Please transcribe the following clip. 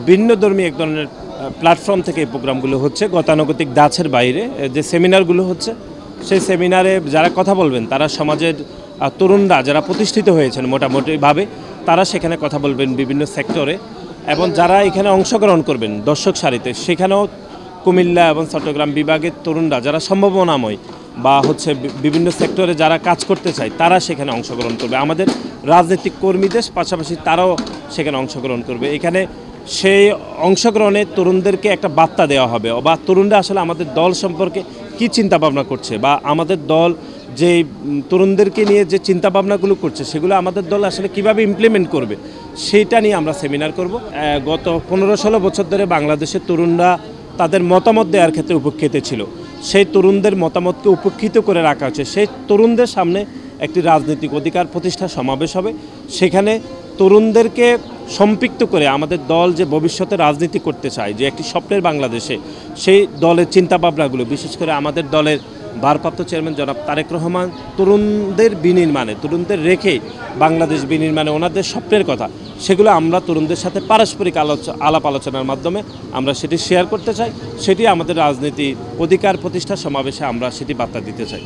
ভিন্নধর্মী এক ধরনের প্ল্যাটফর্ম থেকে এই প্রোগ্রামগুলো হচ্ছে। গতানুগতিক ধাঁচের বাইরে যে সেমিনারগুলো হচ্ছে, সেই সেমিনারে যারা কথা বলবেন তারা সমাজের তরুণরা যারা প্রতিষ্ঠিত হয়েছেন মোটামুটিভাবে, তারা সেখানে কথা বলবেন বিভিন্ন সেক্টরে, এবং যারা এখানে অংশগ্রহণ করবেন দর্শক সারিতে, সেখানেও কুমিল্লা এবং চট্টগ্রাম বিভাগের তরুণরা যারা সম্ভাবনাময় বা হচ্ছে বিভিন্ন সেক্টরে যারা কাজ করতে চায় তারা সেখানে অংশগ্রহণ করবে। আমাদের রাজনৈতিক কর্মীদের পাশাপাশি তারাও সেখানে অংশগ্রহণ করবে। এখানে সেই অংশগ্রহণে তরুণদেরকে একটা বার্তা দেওয়া হবে, বা তরুণরা আসলে আমাদের দল সম্পর্কে কী চিন্তাভাবনা করছে, বা আমাদের দল যে তরুণদেরকে নিয়ে যে চিন্তাভাবনাগুলো করছে সেগুলো আমাদের দল আসলে কিভাবে ইমপ্লিমেন্ট করবে, সেইটা নিয়ে আমরা সেমিনার করব। গত 15-16 বছর ধরে বাংলাদেশের তরুণরা তাদের মতামত দেওয়ার ক্ষেত্রে উপেক্ষিত ছিল। সেই তরুণদের মতামতকে উপেক্ষিত করে রাখা হচ্ছে। সেই তরুণদের সামনে একটি রাজনৈতিক অধিকার প্রতিষ্ঠা সমাবেশ হবে। সেখানে তরুণদেরকে সম্পৃক্ত করে আমাদের দল যে ভবিষ্যতে রাজনীতি করতে চায়, যে একটি স্বপ্নের বাংলাদেশে, সেই দলের চিন্তাভাবনাগুলো, বিশেষ করে আমাদের দলের ভারপ্রাপ্ত চেয়ারম্যান জনাব তারেক রহমান তরুণদের বিনির্মাণে, তরুণদের রেখে বাংলাদেশ বিনির্মাণে ওনাদের স্বপ্নের কথা, সেগুলো আমরা তরুণদের সাথে পারস্পরিক আলাপ আলোচনার মাধ্যমে আমরা সেটি শেয়ার করতে চাই। সেটি আমাদের রাজনীতি অধিকার প্রতিষ্ঠা সমাবেশে আমরা সেটি বার্তা দিতে চাই।